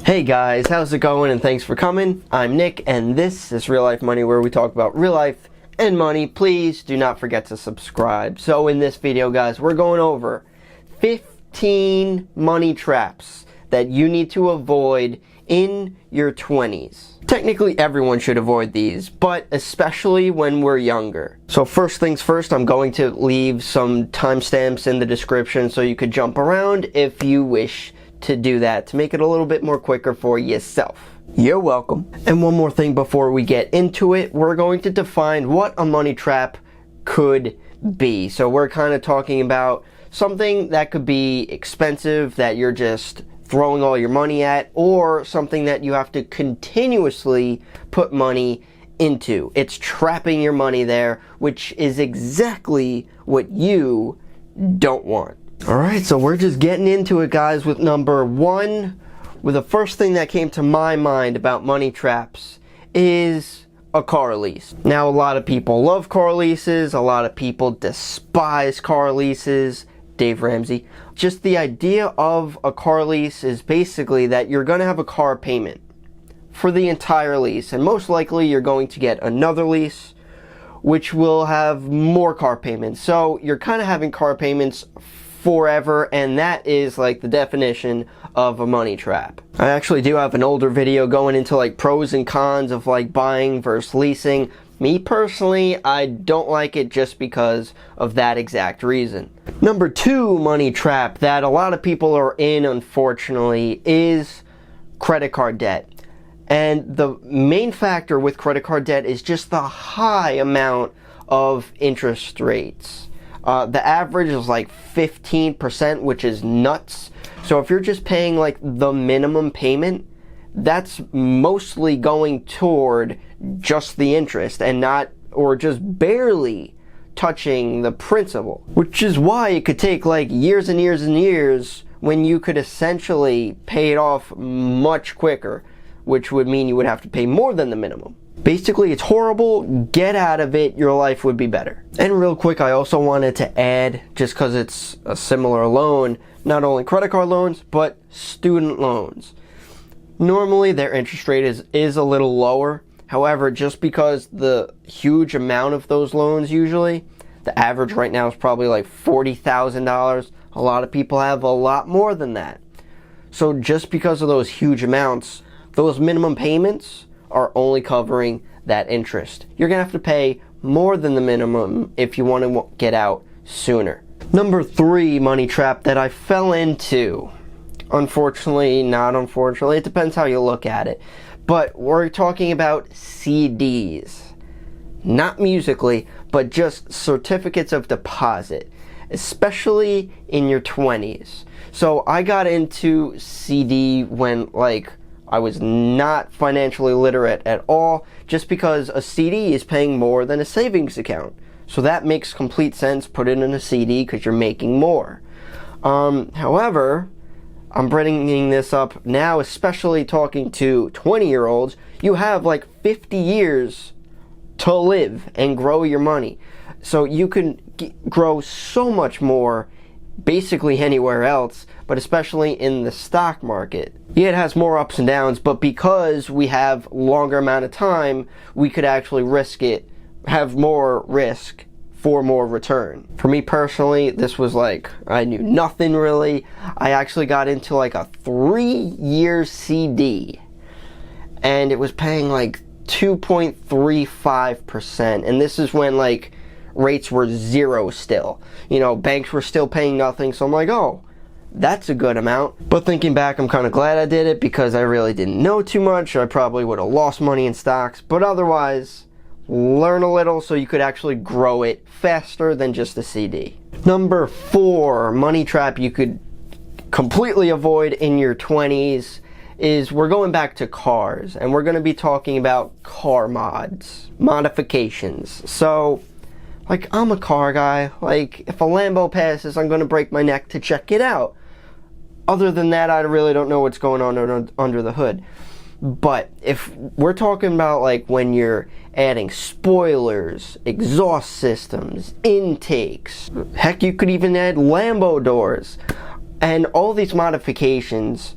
Hey guys, how's it going, and thanks for coming. I'm Nick, and this is Real Life Money, where we talk about real life and money. Please do not forget to subscribe. So in this video, guys, we're going over 15 money traps that you need to avoid in your 20s. Technically, everyone should avoid these, but especially when we're younger. So first things first, I'm going to leave some timestamps in the description so you could jump around if you wish to do that, to make it a little bit more quicker for yourself. You're welcome. And one more thing before we get into it, we're going to define what a money trap could be. So we're kind of talking about something that could be expensive, that you're just throwing all your money at, or something that you have to continuously put money into. It's trapping your money there, which is exactly what you don't want. Alright, so we're just getting into it, guys, with number one. With the first thing that came to my mind about money traps is a car lease. Now, a lot of people love car leases, a lot of people despise car leases. Dave Ramsey. Just the idea of a car lease is basically that you're going to have a car payment for the entire lease, and most likely you're going to get another lease which will have more car payments. So you're kind of having car payments forever, and that is like the definition of a money trap. I actually do have an older video going into like pros and cons of like buying versus leasing. Me personally, I don't like it just because of that exact reason. Number two money trap that a lot of people are in, unfortunately, is credit card debt. And the main factor with credit card debt is just the high amount of interest rates. The average is like 15%, which is nuts. So if you're just paying like the minimum payment, that's mostly going toward just the interest and not, or just barely touching the principal. Which is why it could take like years and years and years when you could essentially pay it off much quicker, which would mean you would have to pay more than the minimum. Basically, it's horrible. Get out of it. Your life would be better. And real quick, I also wanted to add, just because it's a similar loan, not only credit card loans, but student loans. Normally, their interest rate is a little lower. However, just because the huge amount of those loans usually, the average right now is probably like $40,000. A lot of people have a lot more than that. So just because of those huge amounts, those minimum payments are only covering that interest. You're going to have to pay more than the minimum if you want to get out sooner. Number three money trap that I fell into. Unfortunately, not unfortunately, it depends how you look at it. But we're talking about CDs. Not musically, but just certificates of deposit, especially in your 20s. So I got into CD when I was not financially literate at all, just because a CD is paying more than a savings account. So that makes complete sense. Put it in a CD because you're making more. However, I'm bringing this up now, especially talking to 20-year-olds. You have like 50 years to live and grow your money. So you can grow so much more basically anywhere else, but especially in the stock market. Yeah, it has more ups and downs, but because we have longer amount of time, we could actually risk it, have more risk for more return. For me personally, this was like, I knew nothing really. I actually got into like a 3-year CD, and it was paying like 2.35%, and this is when like rates were zero still. You know, banks were still paying nothing, so I'm like, oh, that's a good amount. But thinking back, I'm kind of glad I did it because I really didn't know too much. I probably would have lost money in stocks, but otherwise, learn a little so you could actually grow it faster than just a CD. Number four money trap you could completely avoid in your 20s is, we're going back to cars, and we're going to be talking about car modifications. So, like, I'm a car guy. Like, if a Lambo passes, I'm going to break my neck to check it out. Other than that, I really don't know what's going on under the hood. But if we're talking about like when you're adding spoilers, exhaust systems, intakes, heck, you could even add Lambo doors, and all these modifications,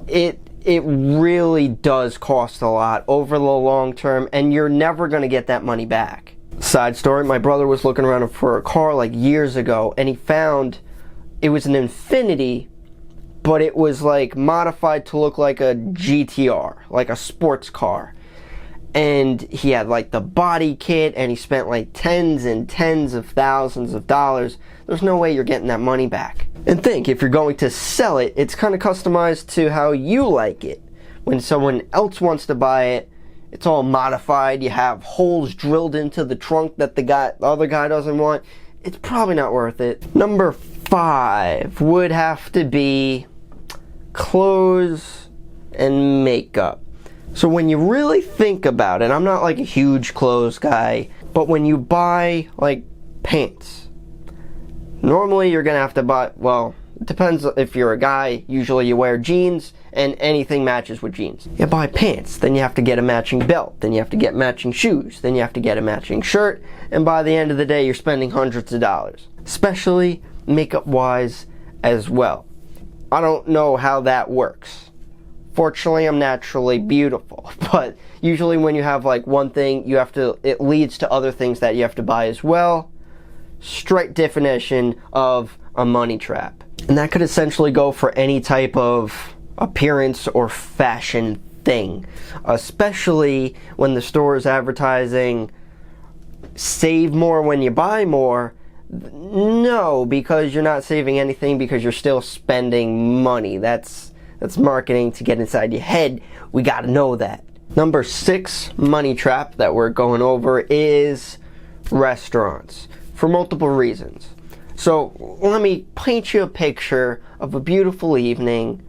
it it really does cost a lot over the long term, and you're never going to get that money back. Side story, my brother was looking around for a car like years ago, and he found it was an Infiniti, but it was like modified to look like a GTR, like a sports car. And he had like the body kit, and he spent like tens and tens of thousands of dollars. There's no way you're getting that money back. And think, if you're going to sell it, it's kind of customized to how you like it. When someone else wants to buy it, it's all modified. You have holes drilled into the trunk that the other guy doesn't want. It's probably not worth it. Number 5 would have to be clothes and makeup. So when you really think about it, I'm not like a huge clothes guy, but when you buy like pants, normally you're gonna have to buy, well, it depends if you're a guy. Usually you wear jeans and anything matches with jeans. You buy pants, then you have to get a matching belt, then you have to get matching shoes, then you have to get a matching shirt, and by the end of the day you're spending hundreds of dollars, especially makeup wise as well. I don't know how that works. Fortunately, I'm naturally beautiful, but usually when you have like one thing, it leads to other things that you have to buy as well. Straight definition of a money trap. And that could essentially go for any type of appearance or fashion thing, especially when the store is advertising save more when you buy more. No, because you're not saving anything, because you're still spending money. That's marketing to get inside your head. We gotta know that. Number 6 money trap that we're going over is restaurants, for multiple reasons. So let me paint you a picture of a beautiful evening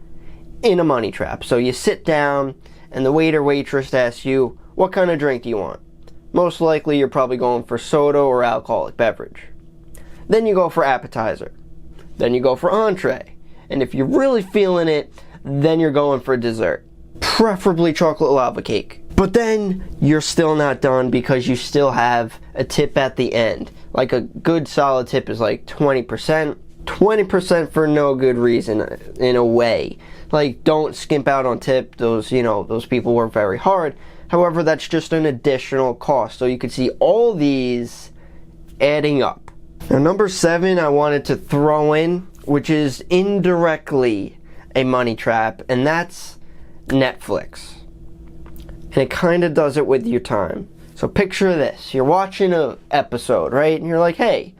in a money trap. So you sit down and the waiter waitress asks you, what kind of drink do you want? Most likely you're probably going for soda or alcoholic beverage. Then you go for appetizer. Then you go for entree. And if you're really feeling it, then you're going for dessert. Preferably chocolate lava cake. But then you're still not done, because you still have a tip at the end. Like a good solid tip is like 20%. 20% for no good reason, in a way. Like, don't skimp out on tip. Those people work very hard. However, that's just an additional cost. So you can see all these adding up. Now, number 7 I wanted to throw in, which is indirectly a money trap, and that's Netflix. And it kind of does it with your time. So picture this. You're watching an episode, right? And you're like, hey,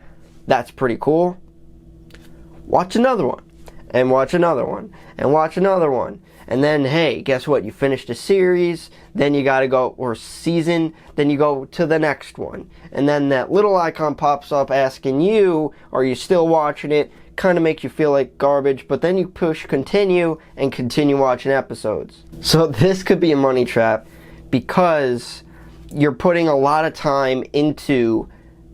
that's pretty cool. Watch another one. And watch another one. And watch another one. And then, hey, guess what? You finished a series, then you gotta go, or season, then you go to the next one. And then that little icon pops up asking you, are you still watching it? Kind of makes you feel like garbage, but then you push continue and continue watching episodes. So this could be a money trap, because you're putting a lot of time into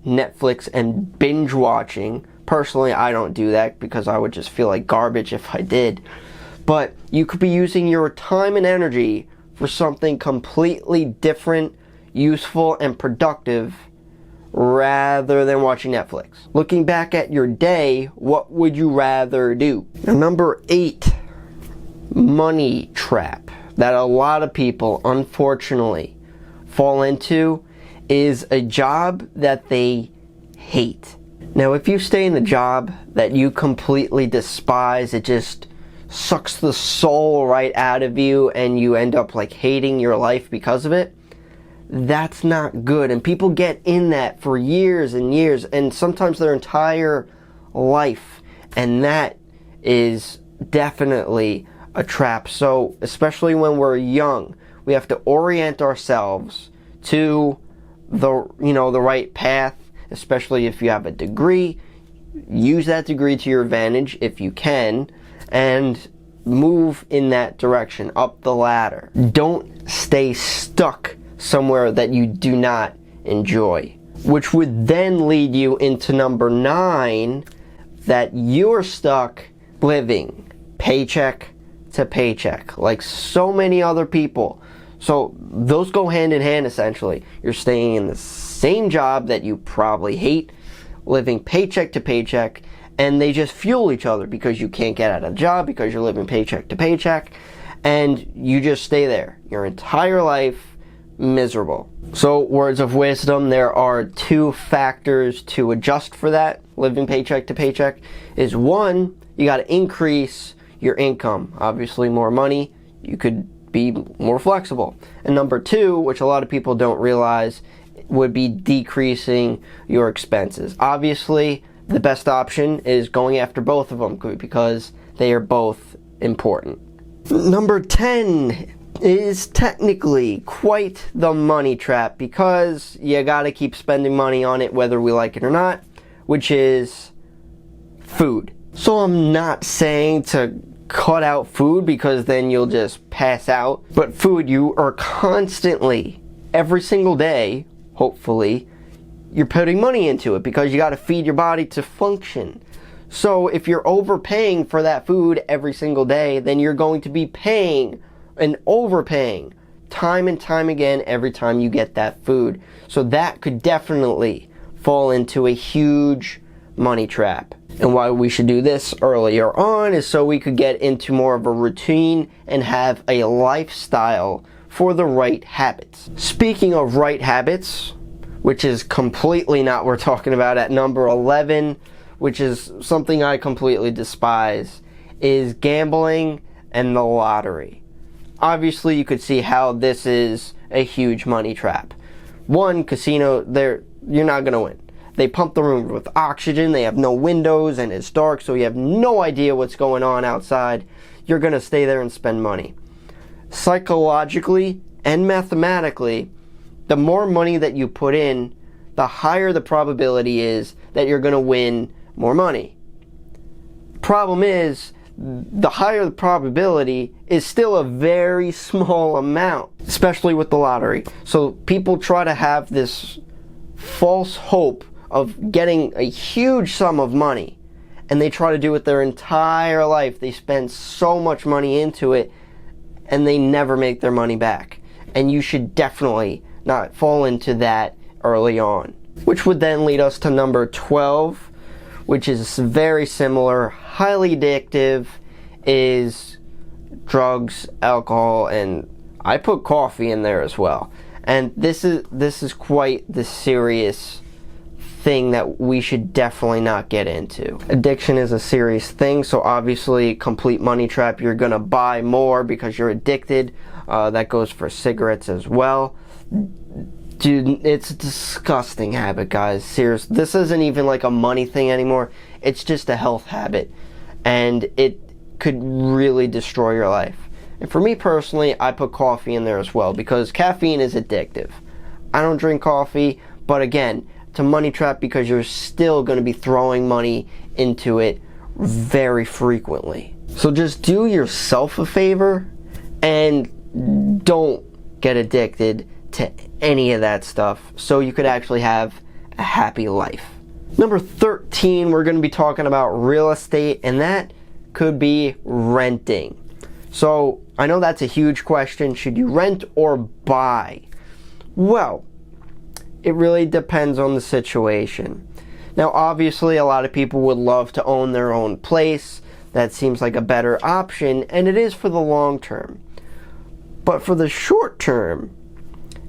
Netflix and binge watching. Personally, I don't do that, because I would just feel like garbage if I did. But you could be using your time and energy for something completely different, useful, and productive, rather than watching Netflix. Looking back at your day, what would you rather do? Now, number 8 money trap that a lot of people, unfortunately, fall into is a job that they hate. Now, if you stay in the job that you completely despise, it just sucks the soul right out of you, and you end up like hating your life because of it, that's not good. And people get in that for years and years, and sometimes their entire life, and that is definitely a trap. So especially when we're young, we have to orient ourselves to the right path. Especially if you have a degree, use that degree to your advantage if you can, and move in that direction, up the ladder. Don't stay stuck somewhere that you do not enjoy, which would then lead you into number 9, that you're stuck living paycheck to paycheck, like so many other people. So those go hand in hand, essentially. You're staying in the same job that you probably hate, living paycheck to paycheck, and they just fuel each other, because you can't get out of the job because you're living paycheck to paycheck. and you just stay there your entire life miserable. So, words of wisdom, there are 2 factors to adjust for that, living paycheck to paycheck, is 1, you got to increase your income. Obviously, more money, you could be more flexible. And number 2, which a lot of people don't realize, would be decreasing your expenses. Obviously, the best option is going after both of them because they are both important. Number 10 is technically quite the money trap because you gotta keep spending money on it whether we like it or not, which is food. So I'm not saying to cut out food because then you'll just pass out, but food, you are constantly, every single day, hopefully, you're putting money into it because you gotta feed your body to function. So if you're overpaying for that food every single day, then you're going to be paying and overpaying time and time again every time you get that food. So that could definitely fall into a huge money trap. And why we should do this earlier on is so we could get into more of a routine and have a lifestyle for the right habits. Speaking of right habits, which is completely not what we're talking about at number 11, which is something I completely despise, is gambling and the lottery. Obviously, you could see how this is a huge money trap. 1, casino, you're not going to win. They pump the room with oxygen, they have no windows, and it's dark, so you have no idea what's going on outside. You're going to stay there and spend money. Psychologically and mathematically, the more money that you put in, the higher the probability is that you're going to win more money. Problem is, the higher the probability is still a very small amount, especially with the lottery. So people try to have this false hope of getting a huge sum of money, and they try to do it their entire life. They spend so much money into it, and they never make their money back. And you should definitely not fall into that early on. Which would then lead us to number 12, which is very similar, highly addictive, is drugs, alcohol, and I put coffee in there as well. And this is quite the serious thing that we should definitely not get into. Addiction is a serious thing, so obviously complete money trap, you're gonna buy more because you're addicted. That goes for cigarettes as well. Dude, it's a disgusting habit, guys. Seriously, this isn't even like a money thing anymore. It's just a health habit, and it could really destroy your life. And for me personally, I put coffee in there as well because caffeine is addictive. I don't drink coffee, but again, it's a money trap because you're still going to be throwing money into it very frequently. So just do yourself a favor and don't get addicted to any of that stuff so you could actually have a happy life. Number 13, we're going to be talking about real estate, and that could be renting. So I know that's a huge question. Should you rent or buy? Well, it really depends on the situation. Now, obviously, a lot of people would love to own their own place. That seems like a better option, and it is for the long term. But for the short term,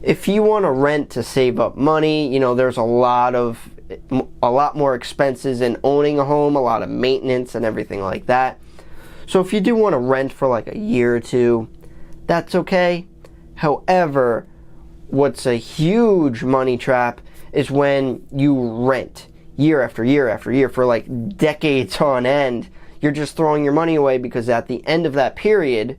if you want to rent to save up money, there's a lot more expenses in owning a home, a lot of maintenance and everything like that. So if you do want to rent for like a year or two, that's okay. However, what's a huge money trap is when you rent year after year after year for like decades on end. You're just throwing your money away because at the end of that period,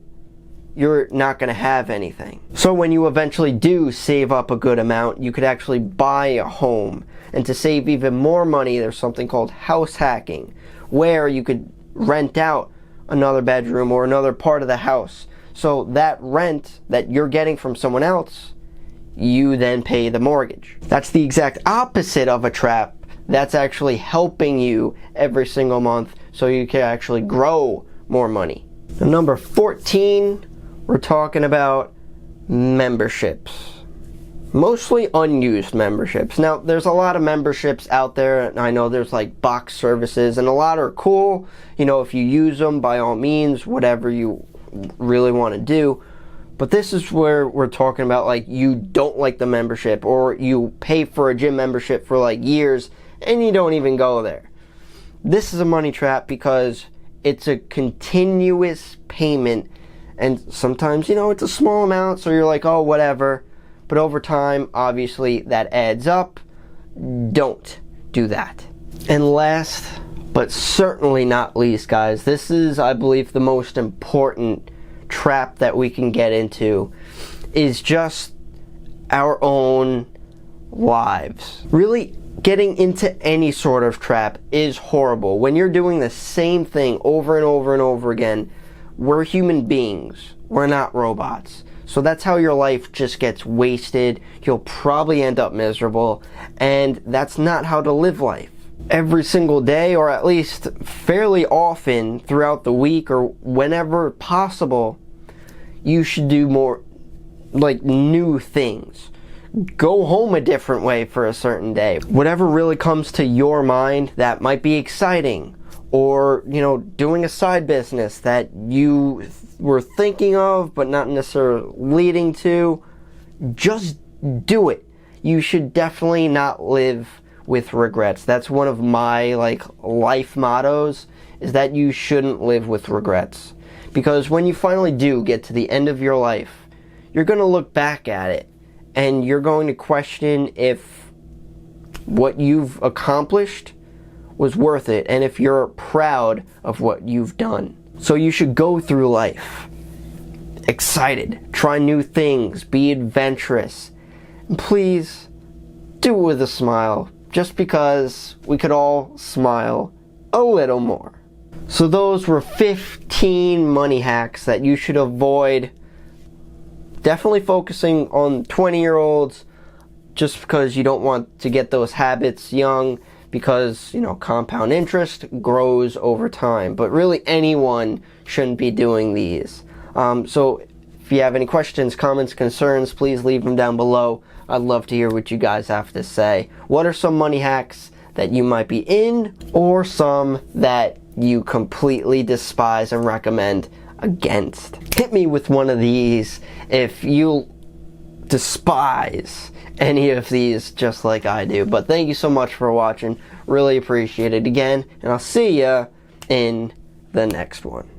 you're not going to have anything. So when you eventually do save up a good amount, you could actually buy a home. And to save even more money, there's something called house hacking, where you could rent out another bedroom or another part of the house. So that rent that you're getting from someone else, you then pay the mortgage. That's the exact opposite of a trap. That's actually helping you every single month so you can actually grow more money. And number 14, we're talking about memberships. Mostly unused memberships. Now, there's a lot of memberships out there, and I know there's like box services, and a lot are cool. If you use them, by all means, whatever you really want to do. But this is where we're talking about, like, you don't like the membership, or you pay for a gym membership for like years and you don't even go there. This is a money trap because it's a continuous payment, and sometimes, you know, it's a small amount, so you're like, oh, whatever. But over time, obviously, that adds up. Don't do that. And last, but certainly not least, guys, this is, I believe, the most important trap that we can get into, is just our own lives. Really, getting into any sort of trap is horrible. When you're doing the same thing over and over and over again, we're human beings. We're not robots. So that's how your life just gets wasted. You'll probably end up miserable, and that's not how to live life. Every single day, or at least fairly often throughout the week or whenever possible, you should do more, like, new things. Go home a different way for a certain day. Whatever really comes to your mind that might be exciting, or, you know, doing a side business that you were thinking of but not necessarily leading to, just do it. You should definitely not live with regrets. That's one of my, like, life mottos, is that you shouldn't live with regrets. Because when you finally do get to the end of your life, you're going to look back at it and you're going to question if what you've accomplished was worth it, and if you're proud of what you've done. So you should go through life excited, try new things, be adventurous, and please do it with a smile, just because we could all smile a little more. So those were 15 money hacks that you should avoid. Definitely focusing on 20-year-olds, just because you don't want to get those habits young, because, you know, compound interest grows over time. But really, anyone shouldn't be doing these. So if you have any questions, comments, concerns, please leave them down below. I'd love to hear what you guys have to say. What are some money hacks that you might be in, or some that you completely despise and recommend against? Hit me with one of these if you despise any of these, just like I do. But thank you so much for watching. Really appreciate it again, and I'll see ya in the next one.